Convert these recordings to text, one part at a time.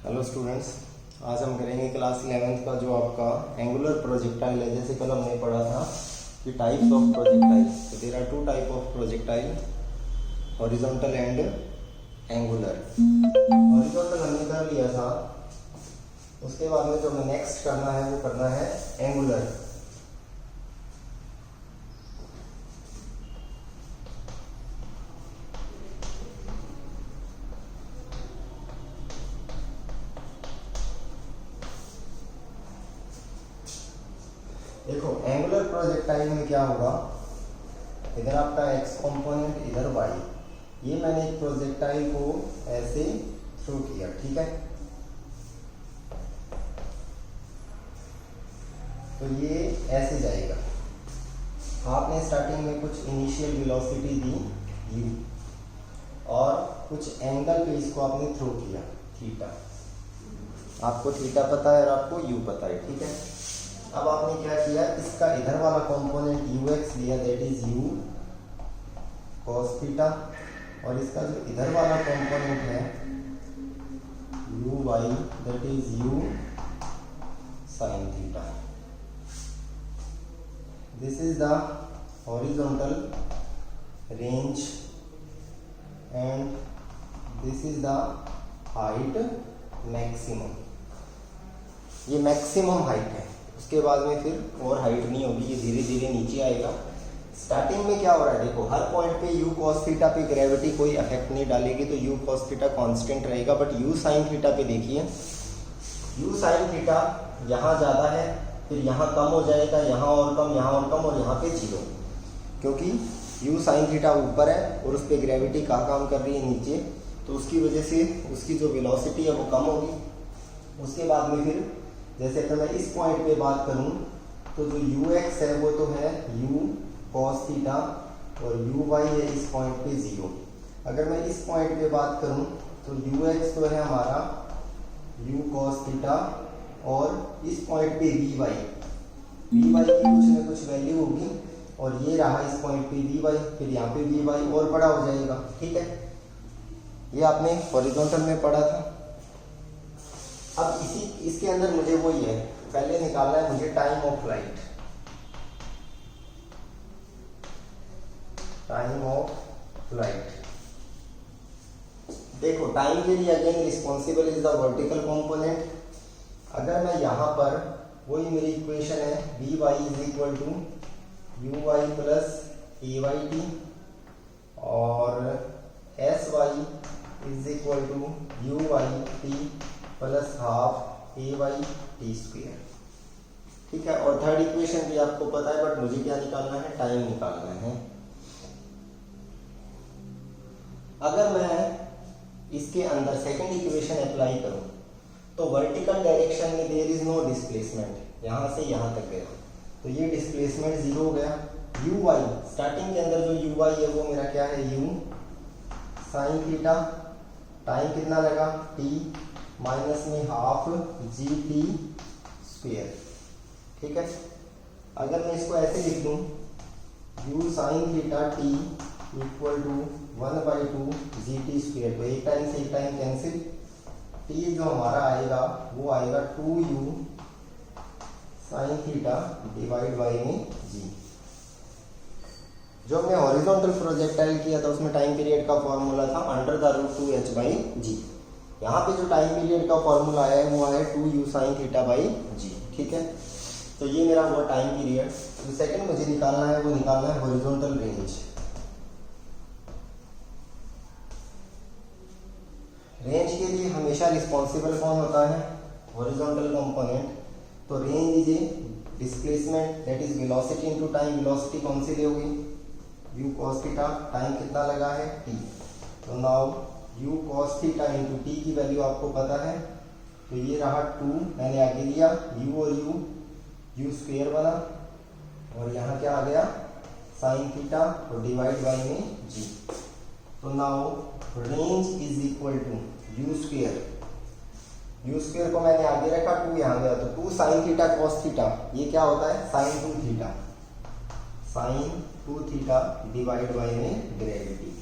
Hello students, आज हम करेंगे क्लास 11th का जो आपका एंगुलर प्रोजेक्टाइल है। जैसे कल हमने पढ़ा था कि टाइप्स ऑफ प्रोजेक्टाइल। तो there are two type of projectile, horizontal and angular. Horizontal हमने कर लिया था, उसके बाद में जो हमें नेक्स्ट करना है वो करना है एंगुलर। देखो एंगुलर प्रोजेक्टाइल में क्या होगा, इधर आपका एक्स कंपोनेंट, इधर वाई। ये मैंने एक प्रोजेक्टाइल को ऐसे थ्रो किया, ठीक है। तो ये ऐसे जाएगा। आपने स्टार्टिंग में कुछ इनिशियल वेलोसिटी दी u और कुछ एंगल पे इसको आपने थ्रो किया थीटा। आपको थीटा पता है और आपको u पता है, ठीक है। अब आपने क्या किया, इसका इधर वाला कंपोनेंट ux लिया, that is u cos theta, और इसका जो इधर वाला कंपोनेंट है uy, that is u sin theta. This is the horizontal range and this is the height maximum. ये मैक्सिमम हाइट है, उसके बाद में फिर और हाइट नहीं होगी, ये धीरे धीरे नीचे आएगा। स्टार्टिंग में क्या हो रहा है, देखो हर पॉइंट पे u cos थीटा पे ग्रेविटी कोई इफेक्ट नहीं डालेगी, तो u cos थीटा कांस्टेंट रहेगा। बट u sin थीटा पे देखिए, u sin थीटा यहाँ ज़्यादा है, फिर यहाँ कम हो जाएगा, यहाँ और कम, यहाँ और कम, और यहाँ पे 0, क्योंकि u sin थीटा ऊपर है और उस पर ग्रेविटी कहाँ काम कर रही है, नीचे। तो उसकी वजह से उसकी जो वेलोसिटी है वो कम होगी। उसके बाद में फिर जैसे अगर मैं इस पॉइंट पे बात करूं तो जो ux है वो तो है u cos थीटा और uy है इस पॉइंट पे 0। अगर मैं इस पॉइंट पे बात करूं तो ux तो है हमारा u cos थीटा और इस पॉइंट पे vy की कुछ न कुछ वैल्यू होगी, और ये रहा इस पॉइंट पे vy, फिर यहाँ पे vy और बड़ा हो जाएगा, ठीक है। ये आपने हॉरिजॉन्टल में पढ़ा था। अब इसके अंदर मुझे वही है, पहले निकालना है मुझे time of flight. Time of flight, देखो टाइम के लिए again responsible is the vertical component. अगर मैं यहाँ पर, वही मेरी इक्वेशन है, vy is equal to uy plus ay t और sy is equal to uy t plus half ay t square, ठीक है। और थर्ड इक्वेशन भी आपको पता है, बट मुझे क्या निकालना है, टाइम निकालना है। अगर मैं इसके अंदर सेकंड इक्वेशन अप्लाई करूं तो वर्टिकल डायरेक्शन में देयर इज नो डिस्प्लेसमेंट, यहां से यहां तक गया, तो ये डिस्प्लेसमेंट 0 हो गया। uy, स्टार्टिंग के अंदर जो uy है वो मेरा क्या है, u sin थीटा। टाइम कितना लगा, t माइनस में हाफ जी टी स्क्वेयर, ठीक है। अगर मैं इसको ऐसे लिख दूं, u sin theta t equal to 1/2 g t square, तो एक टाइम से एक टाइम कैंसिल, t जो हमारा आएगा वो आएगा 2u sin theta divide by में g। जो हमने हॉरिजॉन्टल प्रोजेक्टाइल किया था उसमें टाइम पीरियड का फॉर्मूला था √2h/g। यहाँ पे जो टाइम पीरियड का फॉर्मूला आया है वो आया 2u sin theta by g, ठीक है। तो ये मेरा हुआ टाइम पीरियड। जो सेकंड मुझे निकालना है वो निकालना है हॉरिजॉन्टल रेंज। रेंज के लिए हमेशा रिस्पॉन्सिबल कौन होता है, हॉरिजॉन्टल कंपोनेंट। तो range is a displacement that is velocity into time. Velocity कौन सी होगी, u cos थीटा, टाइम कितना लगा है t। तो now u cos theta into T की वैल्यू आपको पता है, तो ये रहा 2, मैंने आगे लिया u और u स्क्वेयर बना, और यहाँ क्या आ गया, sin थीटा और डिवाइड बाई में g। तो now range is equal to u square को मैंने आगे रखा, 2 यहाँ गया, तो 2 sin थीटा cos थीटा, ये क्या होता है, sin 2 theta, sin 2 theta divide by में gravity.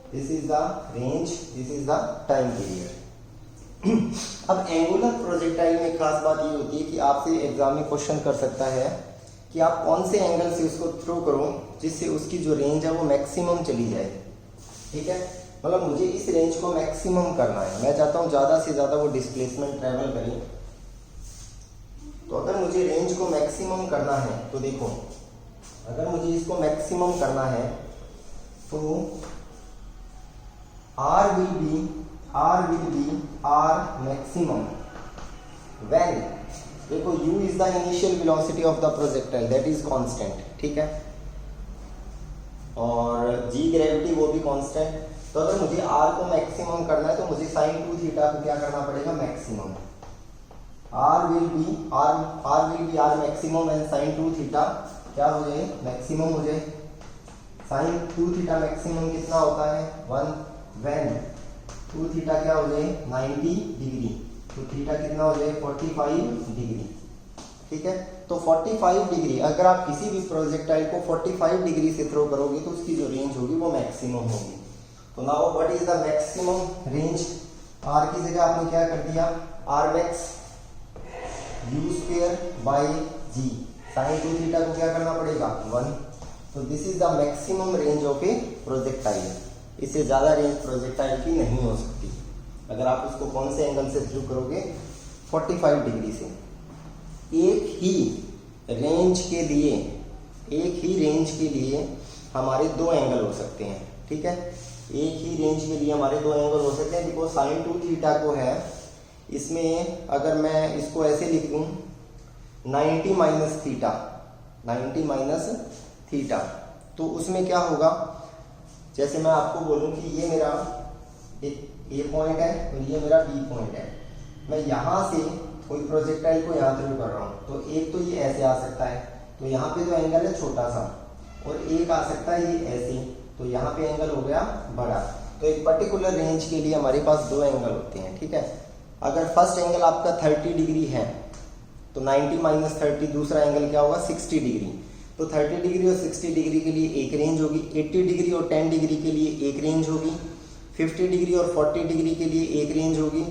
This is the range, this is the time period. अब एंगुलर प्रोजेक्टाइल में खास बात ये होती है कि आपसे एग्जाम में क्वेश्चन कर सकता है कि आप कौन से एंगल से उसको थ्रो करो जिससे उसकी जो रेंज है वो मैक्सिमम चली जाए। ठीक है, मतलब मुझे इस रेंज को मैक्सिमम करना है, मैं चाहता हूँ ज़्यादा से ज़्यादा वो डिस्प्लेसमेंट ट्रेवल करें। तो अगर मुझे रेंज को मैक्सिमम करना है तो देखो, अगर मुझे इसको मैक्सिमम करना है तो R will be R maximum when, देखो u is the initial velocity of the projectile that is constant, ठीक है, और g ग्रेविटी वो भी कांस्टेंट। तो अगर मुझे r को मैक्सिमम करना है तो मुझे sin 2 थीटा को क्या करना पड़ेगा, maximum. r will be r maximum and sin 2 theta क्या हो जाए, मैक्सिमम हो जाए। sin 2 थीटा मैक्सिमम कितना होता है 1, when 2 थीटा क्या हो जाए 90 डिग्री, तो थीटा कितना हो जाए 45 डिग्री। ठीक है, तो 45 डिग्री अगर आप किसी भी प्रोजेक्टाइल को 45 डिग्री से थ्रो करोगे तो उसकी जो रेंज होगी वो मैक्सिमम होगी। तो now what is the maximum range, R की जगह आपने क्या कर दिया, R max u square by g, sine 2 theta को क्या करना पड़ेगा 1। तो this is the maximum range of a projectile. इससे ज़्यादा रेंज प्रोजेक्टाइल की नहीं हो सकती अगर आप उसको कौन से एंगल से थ्रू करोगे, 45 डिग्री से। एक ही रेंज के लिए हमारे दो एंगल हो सकते हैं। ठीक है, एक ही रेंज के लिए हमारे दो एंगल हो सकते हैं। देखो साइन 2 थीटा को है, इसमें अगर मैं इसको ऐसे लिख दूं 90 माइनस थीटा, तो उसमें क्या होगा, जैसे मैं आपको बोलूं कि ये मेरा एक ए पॉइंट है और ये मेरा बी पॉइंट है, मैं यहाँ से कोई प्रोजेक्टाइल को यहाँ थ्रू कर रहा हूँ, तो एक तो ये ऐसे आ सकता है, तो यहाँ पे जो एंगल है छोटा सा, और एक आ सकता है ये ऐसे, तो यहाँ पे एंगल हो गया बड़ा। तो एक पर्टिकुलर रेंज के लिए हमारे पास दो एंगल होते हैं। ठीक है, अगर फर्स्ट एंगल आपका 30 डिग्री है तो 90 माइनस 30, दूसरा एंगल क्या होगा 60 डिग्री। तो 30 डिग्री और 60 डिग्री के लिए एक रेंज होगी, 80 डिग्री और 10 डिग्री के लिए एक रेंज होगी, 50 डिग्री और 40 डिग्री के लिए एक रेंज होगी,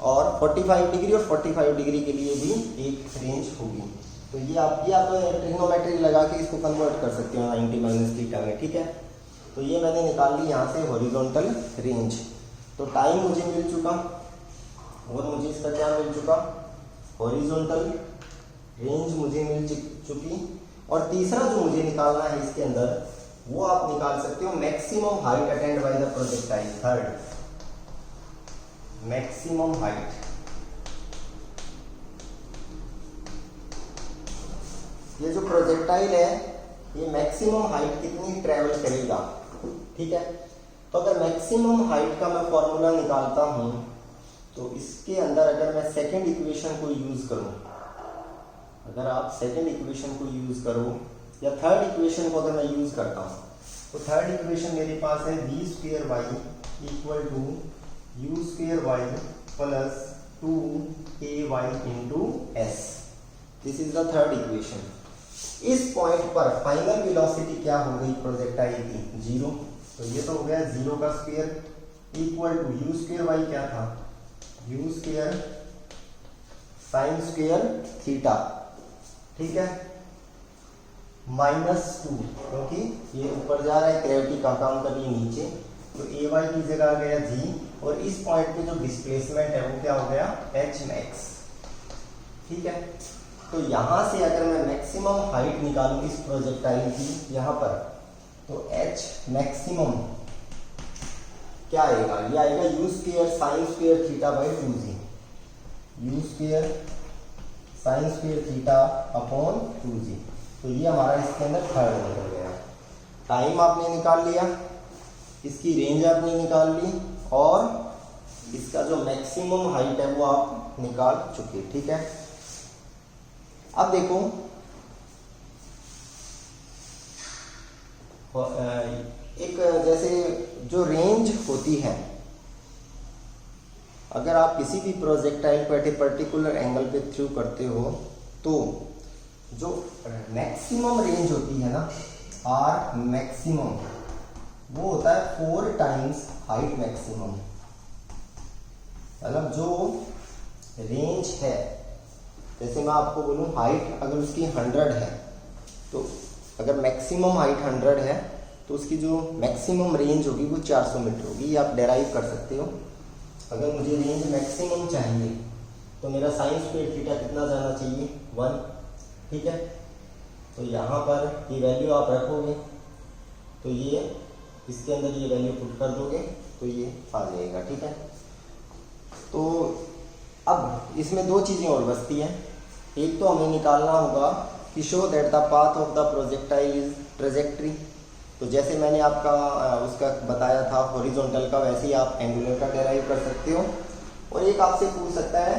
और 45 डिग्री और 45 डिग्री के लिए भी एक रेंज होगी। तो ये आप ट्रिग्नोमेट्री लगा के इसको कन्वर्ट कर सकते हो 90 माइनस थीटा में। ठीक है, तो ये मैंने निकाल ली यहाँ से हॉरिजॉन्टल रेंज। तो टाइम मुझे मिल चुका और मुझे इसका क्या मिल चुका, हॉरिजॉन्टल रेंज मुझे मिल चुकी। और तीसरा जो मुझे निकालना है इसके अंदर, वो आप निकाल सकते हो maximum height attend by the projectile. Third, maximum height. ये जो प्रोजेक्टाइल है ये मैक्सिमम हाइट कितनी ट्रेवल करेगा। ठीक है, तो अगर मैक्सिमम हाइट का मैं फॉर्मूला निकालता हूं तो इसके अंदर अगर मैं सेकेंड इक्वेशन को यूज करूं, अगर आप सेकेंड इक्वेशन को यूज करो या थर्ड इक्वेशन को अगर मैं यूज करता हूं, तो थर्ड इक्वेशन मेरे पास है v square y equal to u square y plus 2ay into s. This is the third equation. इस पॉइंट पर फाइनल वेलोसिटी क्या हो गई प्रोजेक्टाइल की, 0। तो ये तो हो गया 0 का square equal to u square y क्या था, u square sine square theta. ठीक है, -2, क्योंकि ये ऊपर जा रहा है, ग्रेविटी का काम कर रही है नीचे, तो ए वाई की जगह आ गया जी, और इस पॉइंट पे जो डिस्प्लेसमेंट है वो क्या हो गया एच मैक्स। ठीक है, तो यहाँ से अगर मैं मैक्सिमम हाइट निकालूं इस प्रोजेक्टाइल की यहाँ पर, तो एच मैक्सिमम क्या आएगा, ये आएगा you square sine square theta by 2g, you square sine square theta upon 2g। तो ये हमारा इसके अंदर थर्ड निकल गया। टाइम आपने निकाल लिया, इसकी रेंज आपने निकाल ली, और इसका जो मैक्सिमम हाइट है वो आप निकाल चुके। ठीक है, अब देखो एक जैसे जो रेंज होती है, अगर आप किसी भी प्रोजेक्टाइल को एट ए पर्टिकुलर एंगल पे थ्रू करते हो, तो जो मैक्सिमम रेंज होती है ना, आर मैक्सिमम, वो होता है 4 टाइम्स हाइट मैक्सिमम। मतलब जो रेंज है, जैसे मैं आपको बोलूँ हाइट अगर उसकी 100 है, तो अगर मैक्सिमम हाइट 100 है तो उसकी जो मैक्सिमम रेंज होगी वो 400 मीटर होगी। ये आप डेराइव कर सकते हो। अगर मुझे रेंज मैक्सिमम चाहिए तो मेरा साइन स्क्वायर थीटा कितना जाना चाहिए, 1। ठीक है, तो यहाँ पर ये वैल्यू आप रखोगे तो ये इसके अंदर ये वैल्यू पुट कर दोगे तो ये आ जाएगा। ठीक है, तो अब इसमें दो चीज़ें और बचती हैं। एक तो हमें निकालना होगा कि show that the path of the projectile is trajectory. तो जैसे मैंने आपका उसका बताया था हॉरिजॉन्टल का, वैसे ही आप एंगुलर का डेराइव कर सकते हो। और एक आपसे पूछ सकता है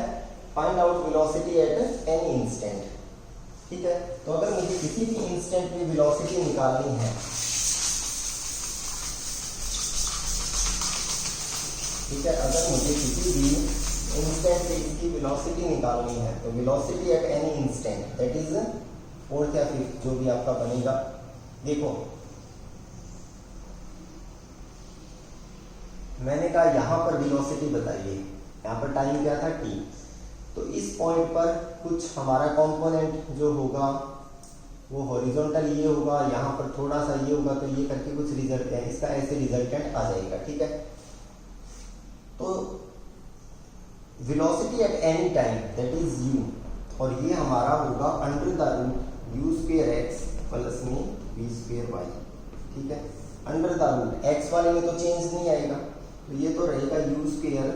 find out velocity at any instant. ठीक है, तो अगर मुझे किसी भी इंस्टेंट में वेलोसिटी निकालनी है, ठीक है, अगर मुझे किसी भी इंस्टेंट पे इसकी वेलोसिटी निकालनी है तो velocity at any instant that is 4th या 5th जो भी आपका बनेगा। देखो मैंने कहा यहाँ पर वेलोसिटी बताइए, यहाँ पर टाइम क्या था t, तो इस पॉइंट पर कुछ हमारा कंपोनेंट जो होगा वो हॉरिजॉन्टल ये होगा, यहाँ पर थोड़ा सा ये होगा, तो ये करके कुछ रिजल्ट है इसका ऐसे रिजल्टेंट आ जाएगा। ठीक है, तो velocity at any time that is u, और ये हमारा होगा under the root u square x प्लस में v स्क्वायर y। ठीक है, अंडर द रूट x वाले में तो चेंज नहीं आएगा, तो ये तो रहेगा u square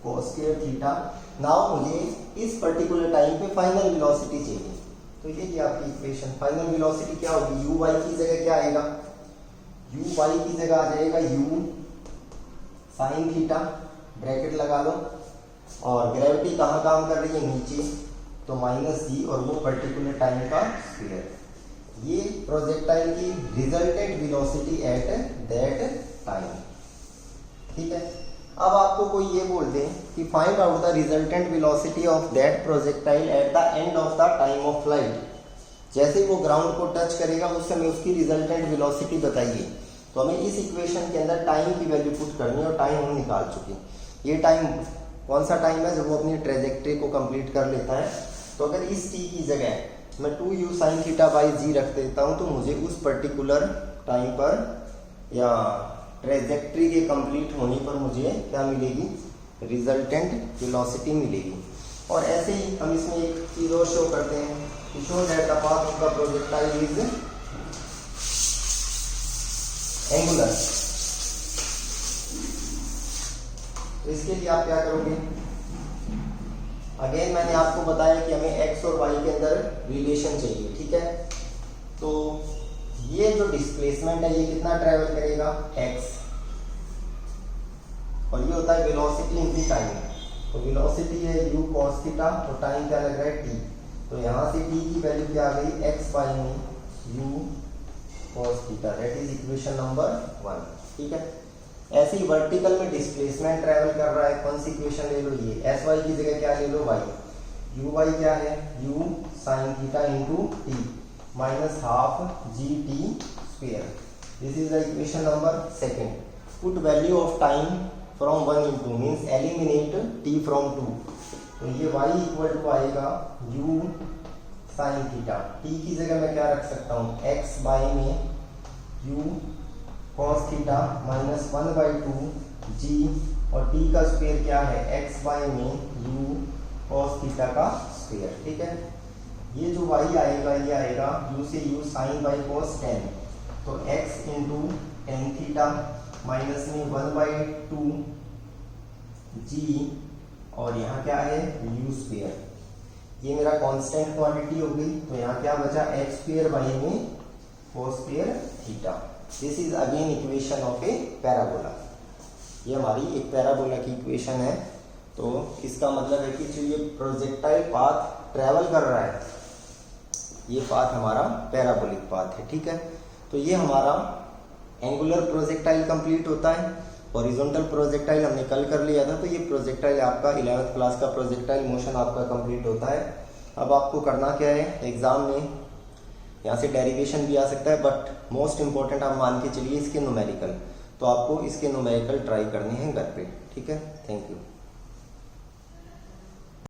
cos square theta. Now मुझे इस पर्टिकुलर टाइम पे फाइनल वेलोसिटी चाहिए, तो ये आपकी इक्वेशन फाइनल वेलोसिटी क्या होगी, u y की जगह क्या आएगा, u y की जगह आ जाएगा u साइन थीटा, ब्रैकेट लगा लो, और ग्रेविटी कहाँ काम कर रही है, नीचे, तो -g और वो पर्टिकुलर टाइम का स्क्वायर। ये प्रोजेक्टाइल की resultant velocity at that time. ठीक है, अब आपको कोई ये बोल दे कि find out the resultant velocity of that projectile at the end of the time of flight. जैसे ही वो ग्राउंड को टच करेगा उस समय उसकी रिजल्टेंट वेलोसिटी बताइए। तो हमें इस इक्वेशन के अंदर टाइम की वैल्यू पुट करनी है, और टाइम हम निकाल चुके। ये टाइम कौन सा टाइम है, जब वो अपनी ट्रेजेक्ट्री को कंप्लीट कर लेता है। तो अगर इस t की जगह मैं 2u sin theta by g रख देता हूँ, तो मुझे उस पर्टिकुलर टाइम पर या ट्रेजेक्ट्री के कंप्लीट होने पर मुझे क्या मिलेगी, रिजल्टेंट वेलोसिटी मिलेगी। और ऐसे ही हम इसमें एक चीज और शो करते हैं कि show that the path of the projectile is angular. तो इसके लिए आप क्या करोगे, अगेन मैंने आपको बताया कि हमें x और y के अंदर रिलेशन चाहिए। ठीक है, तो ये जो डिस्प्लेसमेंट है ये कितना ट्रेवल करेगा, x, और ये होता है वेलोसिटी इनटू टाइम। तो वेलोसिटी है u cos थीटा, तो टाइम क्या लग रहा है t, तो यहाँ से t की वैल्यू क्या आ गई, x बाई में u cos theta, that is equation number 1। ठीक है, ऐसे ही वर्टिकल में डिस्प्लेसमेंट ट्रेवल कर रहा है, कौन सी इक्वेशन ले लो, ये एस वाई की जगह क्या ले लो, y, u y क्या है, u sin theta into t minus half G T square. This is the equation number 2। Put value of time from 1 into means eliminate t from 2, तो ये y इक्वल टू आएगा u sin theta, t की जगह मैं क्या रख सकता हूँ, x बाई में u cos theta minus 1/2 g, और t का स्क्वायर क्या है, x बाई में u cos थीटा का स्क्वायर। ठीक है, ये जो y आएगा ये आएगा u से u sin by cos tan, तो x into tan theta minus में 1/2 g, और यहाँ क्या है u स्क्वायर, ये मेरा कांस्टेंट क्वांटिटी हो गई। तो यहाँ क्या बचा, x स्क्वायर बाई में cos square theta. This is again equation of A parabola. ये हमारी एक पैराबोला की इक्वेशन है। तो इसका मतलब है कि जो ये प्रोजेक्टाइल पाथ ट्रेवल कर रहा है, ये पाथ हमारा पैराबोलिक पाथ है। ठीक है, तो ये हमारा एंगुलर प्रोजेक्टाइल कंप्लीट होता है। हॉरिजॉन्टल प्रोजेक्टाइल हमने कल कर लिया था, तो ये प्रोजेक्टाइल आपका 11th क्लास का प्रोजेक्टाइल मोशन आपका कंप्लीट होता है। अब आपको करना क्या है, एग्जाम में यहाँ से डेरिवेशन भी आ सकता है, बट मोस्ट इंपॉर्टेंट आप मान के चलिए इसके न्यूमेरिकल। तो आपको इसके न्यूमेरिकल ट्राई करने हैं घर पे। ठीक है, थैंक यू।